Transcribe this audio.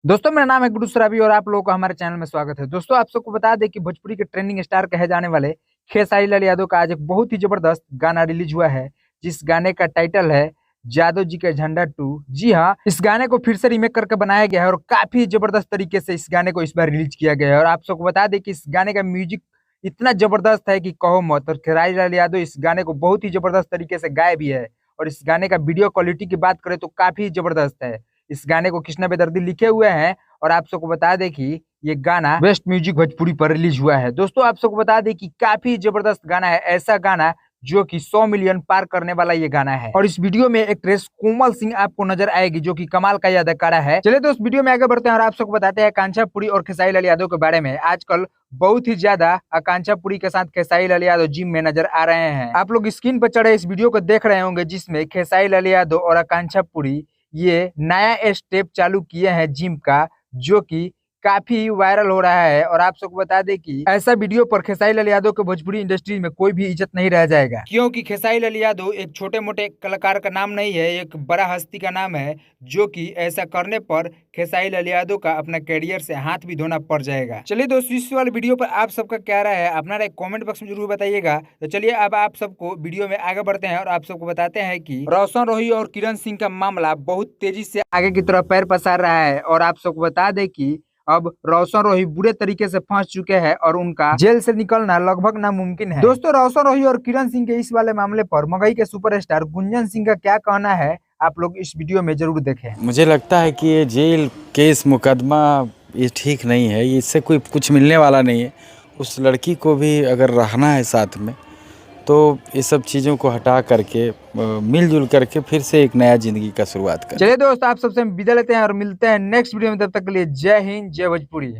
दोस्तों मेरा नाम है गुरु सराबी और आप लोगों का हमारे चैनल में स्वागत है। दोस्तों आप सबको बता दें कि भोजपुरी के ट्रेंडिंग स्टार कहे जाने वाले खेसारी लाल यादव का आज एक बहुत ही जबरदस्त गाना रिलीज हुआ है, जिस गाने का टाइटल है जादव जी का झंडा 2। जी हाँ, इस गाने को फिर से रीमेक करके बनाया गया है और काफी जबरदस्त तरीके से इस गाने को इस बार रिलीज किया गया है। और आप सबको बता दें कि इस गाने का म्यूजिक इतना जबरदस्त है कि कहो मत। और खेसारी लाल यादव इस गाने को बहुत ही जबरदस्त तरीके से गाए भी है और इस गाने का वीडियो क्वालिटी की बात करें तो काफी जबरदस्त है। इस गाने को कृष्णा बेदर्दी लिखे हुए हैं और आप सबको बता दें कि ये गाना बेस्ट म्यूजिक भोजपुरी पर रिलीज हुआ है। दोस्तों आप सबको बता दें कि काफी जबरदस्त गाना है, ऐसा गाना जो कि 100 मिलियन पार करने वाला ये गाना है। और इस वीडियो में एक्ट्रेस कोमल सिंह आपको नजर आएगी जो कि कमाल का ये अदाकारा है। चलिए दोस्त वीडियो में आगे बढ़ते हैं और आप सबको बताते हैं आकांक्षा पुरी और खेसारी लाल यादव के बारे में। आजकल बहुत ही ज्यादा आकांक्षा पुरी के साथ खेसारी लाल यादव जिम में नजर आ रहे हैं। आप लोग स्क्रीन पर चढ़े इस वीडियो को देख रहे होंगे जिसमें खेसारी लाल यादव और आकांक्षा पुरी ये नया स्टेप चालू किए हैं जिम का, जो कि काफी वायरल हो रहा है। और आप सबको बता दें कि ऐसा वीडियो पर खेसारी लाल यादव के भोजपुरी इंडस्ट्री में कोई भी इज्जत नहीं रह जाएगा, क्योंकि खेसारी लाल यादव एक छोटे मोटे कलाकार का नाम नहीं है, एक बड़ा हस्ती का नाम है, जो कि ऐसा करने पर खेसारी लाल यादव का अपना करियर से हाथ भी धोना पड़ जाएगा। चलिए दोस्तों इस वाले वीडियो पर आप सबका क्या राय है अपना राय कमेंट बॉक्स में जरूर बताइएगा। तो चलिए अब आप सबको वीडियो में आगे बढ़ते हैं और आप सबको बताते हैं कि रोशन रोही और किरण सिंह का मामला बहुत तेजी से आगे की तरफ पैर पसार रहा है। और आप सबको बता दें कि अब रोशन रोही बुरे तरीके से फंस चुके हैं और उनका जेल से निकलना लगभग नामुमकिन है। दोस्तों रोशन रोही और किरण सिंह के इस वाले मामले पर मगही के सुपरस्टार गुंजन सिंह का क्या कहना है, आप लोग इस वीडियो में जरूर देखें। मुझे लगता है कि ये जेल केस मुकदमा ये ठीक नहीं है, इससे कोई कुछ मिलने वाला नहीं है। उस लड़की को भी अगर रहना है साथ में तो ये सब चीज़ों को हटा करके मिलजुल करके फिर से एक नया ज़िंदगी का शुरुआत करें। चलिए दोस्त आप सबसे विदा लेते हैं और मिलते हैं नेक्स्ट वीडियो में, तब तक के लिए जय हिंद जय भोजपुरी।